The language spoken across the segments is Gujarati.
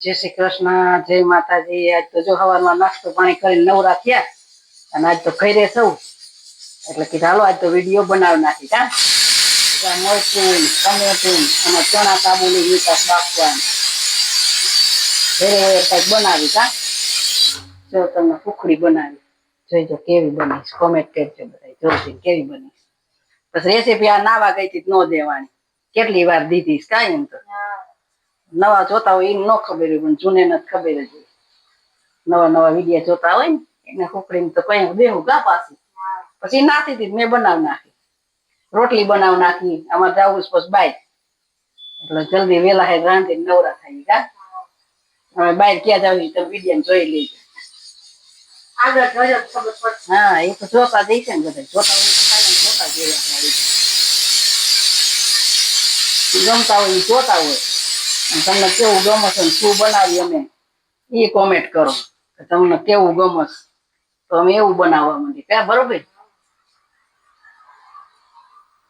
जय श्री कृष्ण जय माताजी। आज तो जो हवाરમાં नास्तो पाणी કરીને नवरा थया અને આજ તો ઘરે સૌ એટલે કે ચાલો આજ તો વિડિયો બનાવી નાખી કા મરચું ટમેટું અને ચણા કાબુલી મીઠા બાફવા ઘરે કંઈક બનાવી કા જો તમને કુકડી બનાવી જોઈજો કેવી બની કોમેન્ટ કરજો બધા જોજો કેવી બની બસ રેસીપી આ નાવા ગઈ હતી ન દેવાની કેટલી વાર દીધી કાંઈ એમ તો નવા જોતા હોય એને ન ખબર હોય પણ જૂને નથી ખબર જ હોય નવા નવા વિડીયો જોતા હોય ને એને કુકડીને તો કઈ દેવું ગા પાછી પછી નાખી હતી મેં બનાવી નાખી રોટલી બનાવી નાખી આમાં જવું પછી બાય એટલે જલ્દી વેલા હે રાંધીને નવરા થાય કા હવે બાય ક્યાં જાવ તમે વિડીયો જોઈ લેજો આગળ જોજો ખબર પડશે હા એ તો જોતા જઈશે ને બધા જોતા હોય જોતા જઈએ ગમતા હોય જોતા હોય તમને કેવું ગમે છે શું બનાવી અમે એ કોમેન્ટ કરો તમને કેવું ગમે તો અમે એવું બનાવવા માંડીએ ક્યાં બરોબર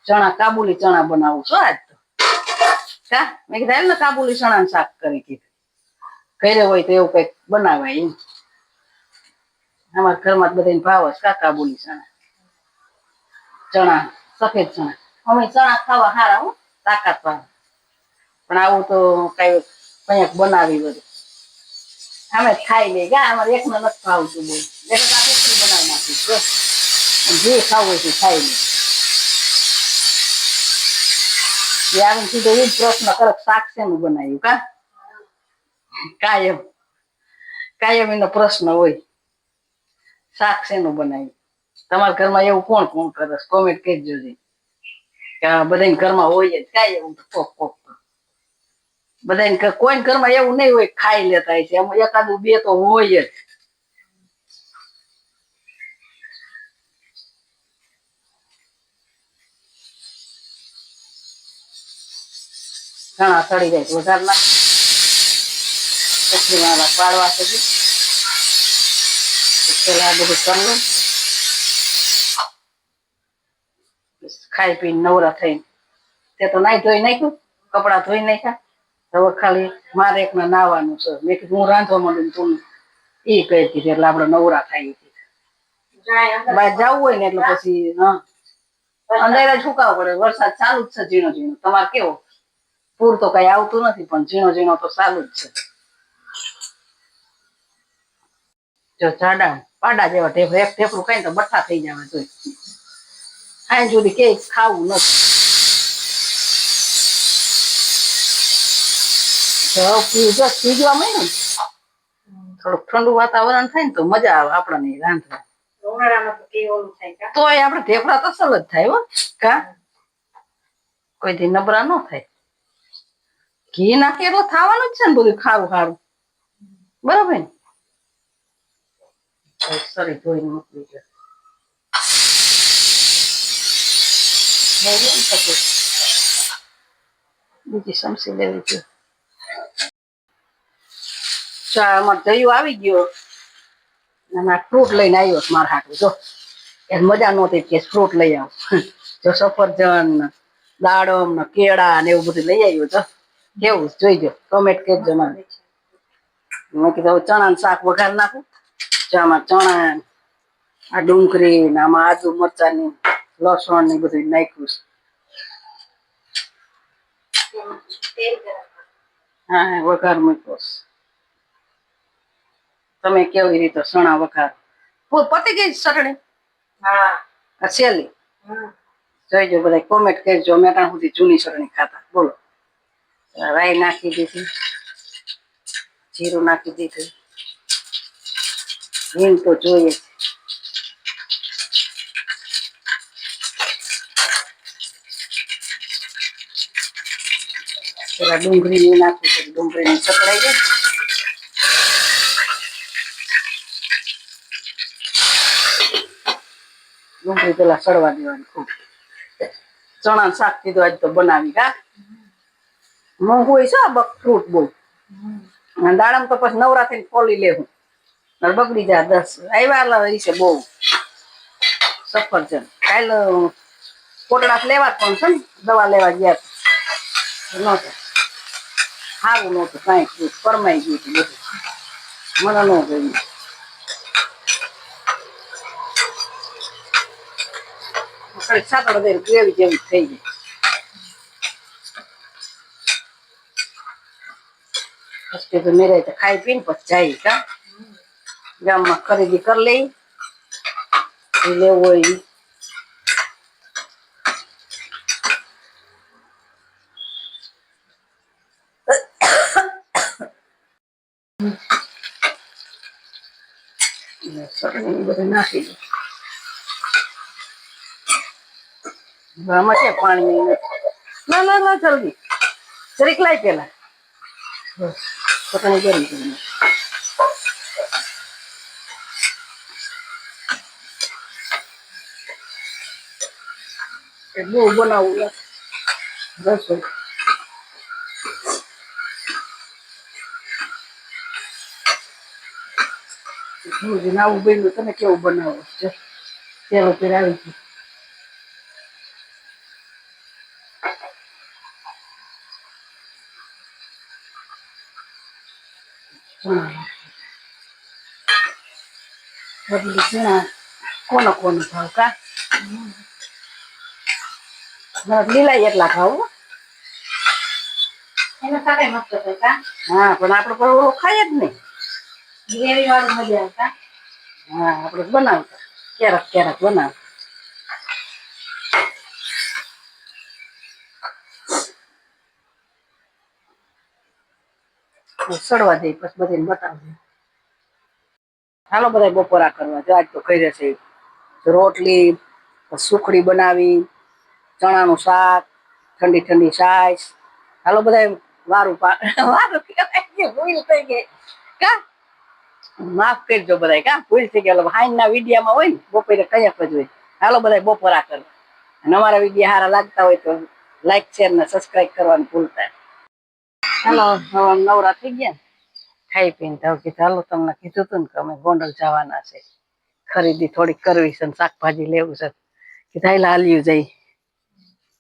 ચણા કાબુલી ચણા બનાવું છો આજ તો કા મેં કીધું ને કાબુલી ચણાનું શાક કરી કીધું ઘરે હોય તો એવું કંઈક બનાવાય એમ અમારા ઘરમાં બધાને ભાવ છે કા કાબુલી ચણા સફેદ ચણા અમે ચણા ખાવા સારા હું તાકાત વાળા પણ આવું તો કઈ કંઈક બનાવી બધું અમે ખાઈ લઈએ ગા અમારે એકને નથી ભાવતું બહુ એટલે આ ખીચડી બનાવી નાખી જે ખાવું હોય ખાઈ લે આવીને સીધો એ જ પ્રશ્ન કરે શાક શેનું બનાવ્યું કા કાયમ એનો પ્રશ્ન હોય શાક શેનું બનાવ્યું તમારા ઘરમાં એવું કોણ કોણ કરે કોમેન્ટ કરજો કે બધાને ઘરમાં હોય જ કાંઈ એવું કોક કોક બધાને કોઈ ઘરમાં એવું નહીં હોય ખાઈ લેતા છે એમ એકાદું બે તો હોય જ ઘણા સડી જાય વધારે ના પછી મારા પાડવા સુધી પેલા બધું કરી લો ખાઈ પીને નવરા થઈને તે તો નાઈ ધોઈ નાખ્યું કપડા ધોઈ નાખ્યા હવે ખાલી મારે એક નાવાનું છે મેં કીધું હું રાંધવા માંડું તું એ કહી દીધી એટલે આપડે નવરા થાય બહાર જવું હોય ને એટલે પછી હા અંધારા જ ફૂકાવ પડે વરસાદ ચાલુ જ છે ઝીણો ઝીણો તમારે કેવો પૂર તો કઈ આવતું નથી પણ ઝીણો ઝીણો તો ચાલુ જ છે જો જાડા પાડા જેવા ઢેફું એક ઢેફું ખાઈ તો બઠ્ઠા થઈ જવા જોઈએ આ સુધી કે ખાવું નથી પીજવા મળે ને થોડુંક ઠંડુ વાતાવરણ થાય ને તો મજા આવે આપણને રાંધવા તોય આપડે ઢેફડા તો અસલ જ થાય હો કા કોઈથી નબળા ન થાય ઘી નાખે એટલે થવાનું જ છે ને બધું ખારું ખારું બરાબર ને સરી ધોઈને મૂકવી છે બીજી સમસી લેવી છે ચા અમારે જયું આવી ગયો અને ફ્રૂટ લઈને આવ્યો મારા હાટું જો એ મજા નહોતી કે ફ્રૂટ લઈ આવ જો સફરજન દાડમ ને કેળા ને એવું બધું લઈ આવ્યું તો કેવું જોઈજો કોમેન્ટ કરજો મને મેં કીધું ચણાનું શાક વઘાર નાખું આમાં ચણા આ ડુંગળી ને આમાં આદુ મરચાની લસણ ને બધું નાખ્યું હા વઘાર મૂક્યો તમે કેવી રીતે સણા વઘાર પતી ગઈ સરણી હા છેલ્લી જોઈજો બધા કોમેન્ટ કરજો મેં ત્યાં સુધી જૂની સરણી ખાતા બોલો રાઈ નાખી દીધી જીરું નાખી દીધું હિંગ તો જોઈએ પેલા ડુંગળી નાખી ડુંગળી ચકડાઈ જાય ડુંગળી પેલા સડવા દેવાની ખૂબ ચણા શાક કીધું આજ તો બનાવી કા મોંઘું હોય છે બક ફ્રૂટ બહુ દાડમ તો પછી નવરા થઈને ખોલી લેવું બગડી જાય 10 આવ્યા છે બહુ સફરજન કાલ કોટડા લેવા પણ છે ને દવા લેવા ગયા નહોતા સારું નહોતું કાંઈ ફરમાઈ ગયું હતું બધું મને ન ગયું સાતડો દે ગ્રેવી જેવી થઈ ગઈ પછી તો મેરે તો ખાઈ પીને પછી જાય કા ગામમાં ખરીદી કરી લઈ લેવું હોય બધું નાખી દઉં આમાં ક્યાં પાણી ના ના ના જલ્દી જરીક લાય પેલા પોતાની ગરમ કરી બહુ બનાવવું રસોઈ આવું બન્યું તમે કેવું બનાવો છો પેલો પેલા આવી ગયું કોનો કોનો ભાવ કા લીલા એટલા ખાવું એને સાથે મસ્ત કા હા પણ આપણે પર ઓલો ખાય જ નહીં ગ્રેવી વાળું મજા આવતા હા આપણે બનાવતા ક્યારેક ક્યારેક બનાવ સડવા દઈ પછી બધાને બતાવજો હાલો બધા બપોરા કરવા જો આજ તો ખાઈ રહેશે રોટલી સુખડી બનાવી ચણાનું શાક ઠંડી ઠંડી છાશ હાલો બધા વારું વારું ભૂલ થઈ ગઈ કા માફ કરજો બધા કા ભૂલ થઈ ગયા હાઈન ના વિડીયામાં હોય ને બપોરે કયા જ હોય હાલો બધા બપોરા કરવા અને અમારા વિડીયો સારા લાગતા હોય તો લાઈક શેર ને સબસ્ક્રાઈબ કરવાનું ભૂલતા હાલો હવે નવરા થઈ ગયા ખાઈ પીને તો કીધું હાલો તમને કીધું હતું ને કે અમે ગોંડલ જવાના છે ખરીદી થોડીક કરવી છે ને શાકભાજી લેવું છે કીધું હાલ હાલ્યું જાય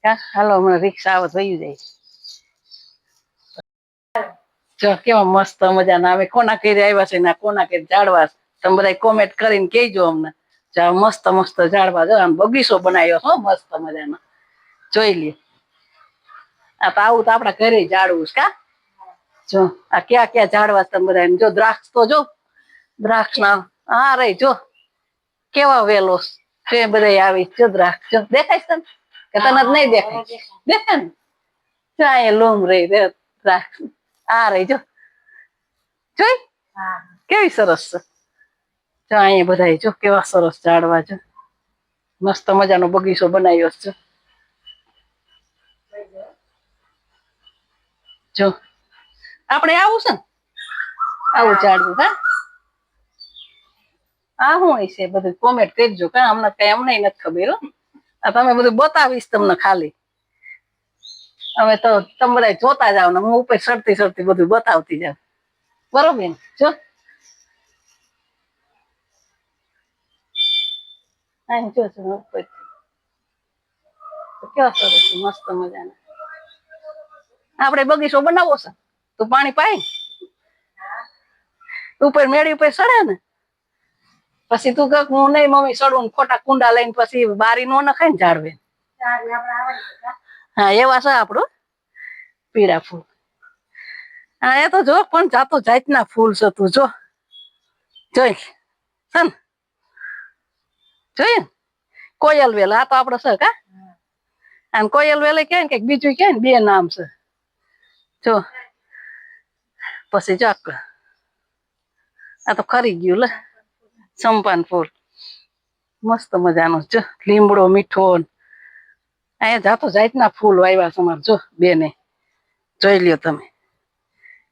કા હાલો હમણાં રિક્ષા આવે થયું જાય જો કેવા મસ્ત મજાના અમે કોના કરી આવ્યા છે ને કોના કરી ઝાડવા તમે બધા કોમેન્ટ કરીને કહેજો અમને મસ્ત મસ્ત ઝાડવા જો આમ બગીચો બનાવ્યો હો મસ્ત મજાનો જોઈ લે આ તો આવું તો આપડા ઘરે ઝાડવું છે કા જો આ ક્યાં ક્યાં ઝાડવા તમે બધા જો દ્રાક્ષ તો જો દ્રાક્ષ ના હા રે જો કેવા વેલો છે બધા આવી જો દ્રાક્ષ જો દેખાય છે કે તને જ નહીં દેખાય દેખાય ને ચાય લોમ રહી દ્રાક્ષ આ રહી જો જોઈ કેવી સરસ છે જો અહીંયા બધા જો કેવા સરસ ઝાડવા છે મસ્ત મજાનો બગીચો બનાવ્યો છે જો આપણે આવું છે ને આવું ઝાડવું હા આ શું હોય છે બધું કોમેન્ટ કરજો કા અમને કઈ અમને નથી ખબર હો આ તમે બધું બતાવીશ તમને ખાલી અમે તો તમે બધા જોતા જાવ ને હું ઉપર સરતી સરતી બધું બતાવતી જાવ બરોબર જો જો ઉપર કેવા સરસ મસ્ત મજાના આપણે બગીચો બનાવવો છે તું પાણી પાય ઉપર મેળી ઉપર સડે ને પછી તું કક હું નહીં મમ્મી સડવું ખોટા કુંડા લઈને પછી બારી નો નખાય ને ઝાડવે હા એવા છે આપણું પીળા ફૂલ હા એ તો જો પણ જાતો જાતના ફૂલ છે તું જો જોઈ છે ને જોઈએ ને કોયલ વેલ આ તો આપડે છે કા અને કોયલ વેલે કે કઈક બીજું કે ને બે નામ છે જો પછી ચાક આ તો ખરી ગયું લે સંપાન ફૂલ મસ્ત મજાનું જો લીમડો મીઠો અહીંયા જાતો જાતના ફૂલ વાવ્યા છે અમારે જો બેને જોઈ લ્યો તમે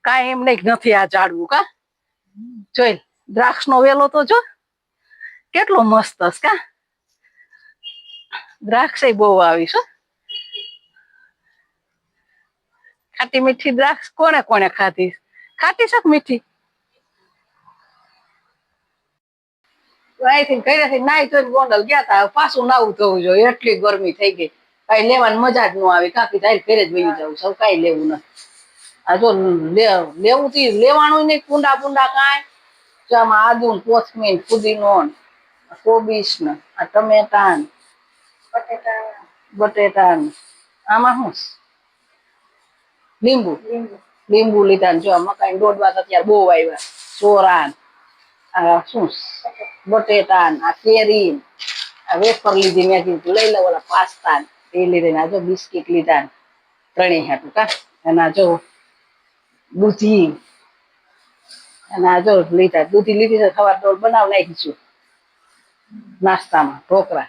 કાંઈ એમ નહીં નથી આ ઝાડવું કા જોઈ દ્રાક્ષ નો વેલો તો જો કેટલો મસ્ત હશે કા દ્રાક્ષ બહુ આવી છે ખાટી મીઠી દ્રાક્ષ કોને કોને ખાધી ખાટી છે મીઠી અહીંથી ઘરેથી નાઈ ધોઈને ગોંડલ ગયા તા પાછું નાવું થવું જોઈએ એટલી ગરમી થઈ ગઈ કઈ લેવાની મજા જ ન આવી કાકી તારી ઘરે જ વયું જવું સૌ કઈ લેવું નથી આ જો લેવું થી લેવાનું નહીં કુંડા પુંડા કાંઈ. જો આમાં આદુ કોથમીર ફુદીનો કોબીસ ને આ ટમેટા બટેટા આમાં શું લીંબુ લીધા ને જો મકાઈ દોડવા તો અત્યારે બહુ આવ્યા ચોરા આ શું બટેટા આ કેરી આ વેફર લીધી મેં કીધું લઈ લો ઓલા પાસ્તા એ લીધે જો બિસ્કીટ લીધા ત્રણેય હાટું કા એના જો દૂધી અને આ જો લીધા દૂધી લીધી તો સવાર દોડ બનાવ નાખીશું નાસ્તામાં ઢોકળા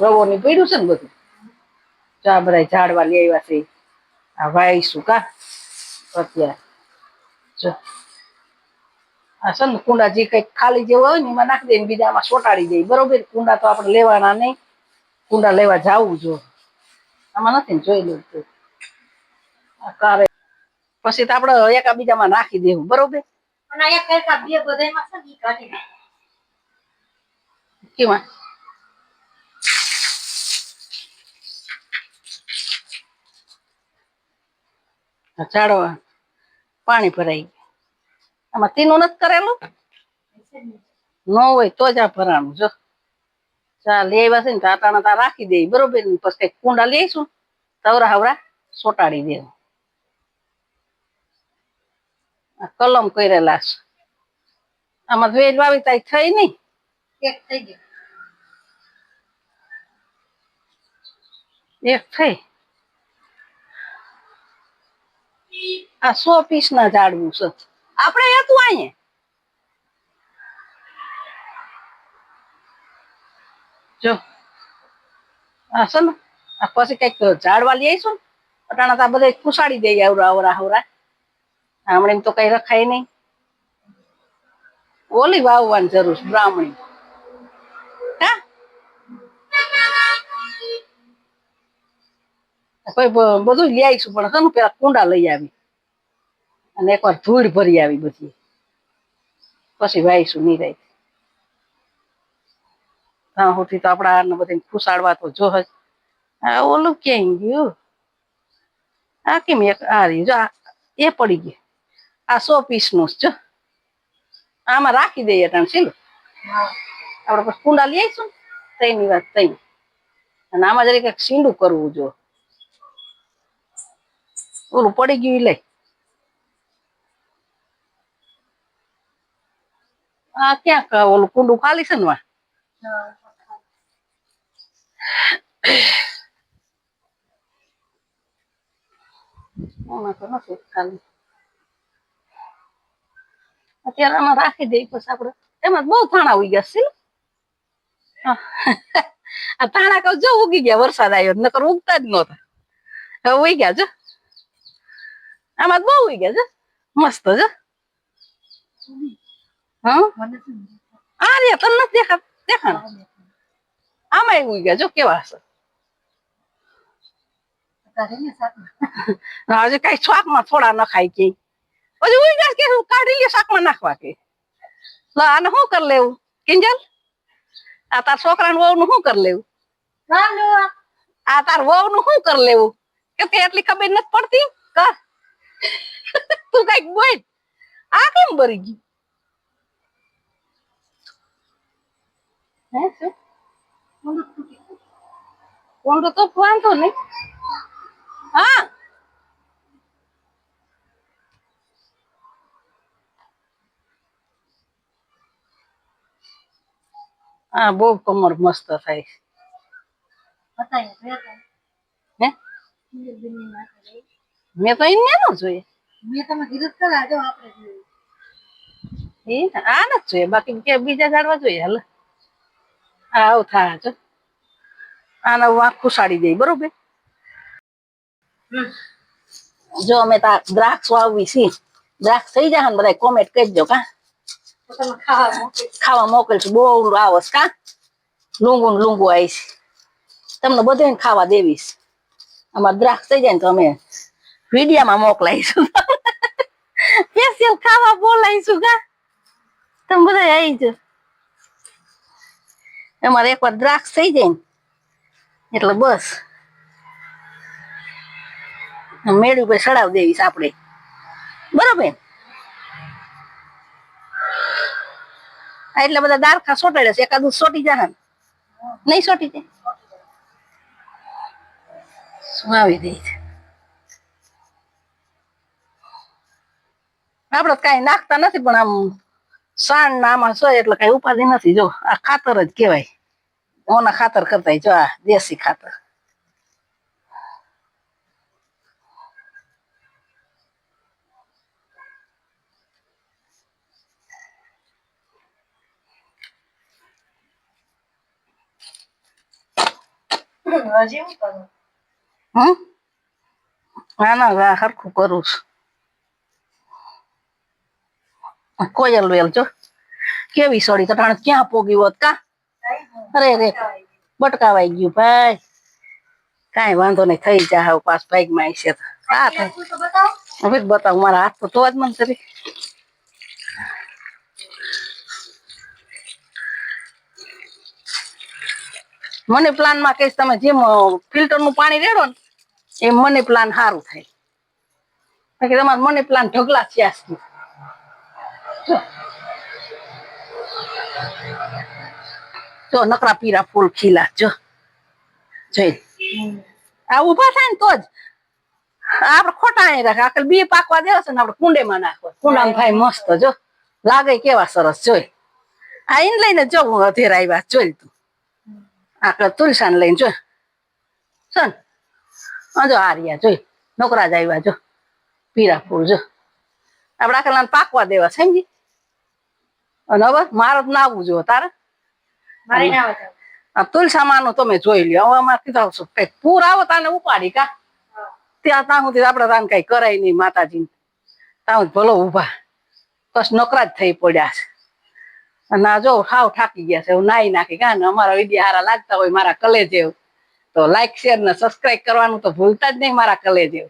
રવો ની પડ્યું છે ને બધું ચા બધા ઝાડવા લઈ આવ્યા છે આ વાવીશું કા અત્યારે જો આ છે ને કુંડા જે કઈક ખાલી જેવું હોય ને એમાં નાખી દે ને બીજામાં ચોટાડી દે બરોબર કુંડા તો આપણે લેવાના નહીં કુંડા લેવા જવું જો આમાં નથી ને જોઈ લેવું કારે પછી તો આપણે એકાબીજામાં નાખી દેવું બરોબર કેમાં ઝાડવા પાણી ભરાઈ આમાં તીનું નથી કરેલું ન હોય તો જ આ ભરાણું જો ચા લઈ આવ્યા છે ને ટાટાના તા રાખી દે બરોબર ને પછી કઈક કુંડા લઈશું તવરા હવરા સોટાડી દેવું કલમ કરેલા છે આમાં વેજ વાવી તાઈ થઈ નઈ એક થઈ ગઈ એક થઈ આ 100 પીસ ના ઝાડવું છે આપણે હતું અહીંયા જો આ છે ને આ પછી કઈક ઝાડવા લઈ આવીશું અટાણા તા બધા ખુશાડી દઈએ આવરા આવરા આવરા હમણાં તો કઈ રખાય નહીં ઓલી વાવવાની જરૂર છે બ્રાહ્મણી હા બધું લઈ આવીશું પણ છે ને પેલા કુંડા લઈ આવી અને એકવાર ધૂળ ભરી આવી બધી પછી વાવીશું નિરાય ત્યાં સુધી તો આપડા આને બધી ખુશાડવા તો જો આ ઓલું ક્યાંય ગયું આ કેમ એક આ રહ્યું જો એ પડી ગયું આ 100 પીસ નું જો આમાં રાખી દઈએ ટાણ સીલું આપડે પછી કુંડા લઈ આવીશું તઈની વાત તઈ અને આમાં જરી કઈક સીંડું કરવું જો ઓલું પડી ગયું લઈ આ ક્યાંક ઓલું કુંડું ખાલી છે ને વા એમાં તો નથી ખાલી અત્યારે આમાં રાખી દઈ પછી આપડે એમાં બહુ થાણા ઉગી ગયા છે આ થાણા કહું જો ઉગી ગયા વરસાદ આવ્યો નકર ઉગતા જ નહોતા હવે ઉગી ગયા જો આમાં બહુ ઉગી ગયા છે મસ્ત છે હા આ રે તને નથી દેખાણ આમાં ઉગી ગયા જો કેવા હશે હજી કઈ શાકમાં થોડા નખાય કે હજી ઉઈ ગયા કે કાઢી લે શાકમાં નાખવા કે આને શું કરી લેવું કિંજલ આ તાર છોકરાને વહુ નું શું કરી લેવું આ તાર વહુ નું શું કરી લેવું કે એટલી ખબર નથી પડતી કર તું કઈક બોલ આ કેમ ભરી ગઈ હે શું કોણ તો વાંધો નહીં હા હા બહુ કમર મસ્ત થાય હે મેં તો એને નો જોઈએ એ આ નથી જોઈએ બાકી કે બીજા ઝાડવા જોઈએ હાલ હા આવું થાય છો આને વાંક ખુશાડી દઈ બરોબર જો અમે તા દ્રાક્ષ વાવવી છી દ્રાક્ષ થઈ જાય ને બધા કોમેન્ટ કરજો કા ખાવા મોકલશું બહુ આવસ કા લુંગુ લુંગુ આવીશ તમને બધાને ખાવા દેવીશ અમારે દ્રાક્ષ થઈ જાય ને તો અમે વિડીયામાં મોકલાઈશું સ્પેશિયલ ખાવા બોલાવીશું કા તમે બધા આવી જ અમારે એકવાર દ્રાક્ષ થઈ જાય ને એટલે બસ મેળી ઉપર સડાવ દેવીશ આપણે બરોબર. એટલે બધા દારખા સોટાડે છે, એકાદું સોટી જાય નહીં સોટી જાય શું આવી દે છે. આપડે કઈ નાખતા નથી પણ આમ સાણ ના આમાં સોય એટલે કઈ ઉપાધિ નથી. જો આ ખાતર જ કેવાય, ઓના ખાતર કરતા જો આ દેશી ખાતર. હા ના હરખું કરું છું. કોયલ વેલ જો કેવી સડી કટાણ ક્યાં પોગી હોત કા. અરે રે બટકાવાઈ ગયું ભાઈ. કાંઈ વાંધો નહીં થઈ જાય હવે પાસ ભાઈ માં છે. હા હવે બતાવું મારા હાથ તો જ મન કરી. મની પ્લાન માં કહીશ તમે જેમ ફિલ્ટર નું પાણી રેડો ને એમ મની પ્લાન સારું થાય. બાકી તમારે મની પ્લાન ઢગલા થયા. જો નકરા પીરા ફૂલ ખીલા જો જોઈ આ ઉભા થાય ને તો જ આપડે ખોટા અહીં રાખે. આખર બી પાકવા દેવા છે ને આપડે કુંડેમાં નાખવા. કુંડામાં થાય મસ્ત જો લાગે કેવા સરસ જોઈ. આ ઈન લઈને જો હું અધેર આવ્યા જોઈ તું આકર તુલસાન લઈને જો સન જો આર્યા જોઈ નોકરા જ આવ્યા જો પીરા ફૂલ જો આપડે આખર પાકવા દેવા સમજી. અને હવે મારે જ ના આવવું જો તારે તુલસામાનું તમે જોઈ લ્યો. હવે અમારે કીધું આવશું કઈક પૂર આવો તાને ઉપાડી કા ત્યાં સુધી આપડે તાને કઈ કરાય નહીં. માતાજી ત્યાં ભલો ઉભા બસ નોકરા જ થઈ પડ્યા છે. અને જો હાવ થાકી ગયા છે. હું નાઈ નાખી કા ને અમારા વિડીયો હારા લાગતા હોય મારા કલેજેવ તો લાઈક શેર ને સબસ્ક્રાઈબ કરવાનું તો ભૂલતા જ નહીં મારા કલેજેવ.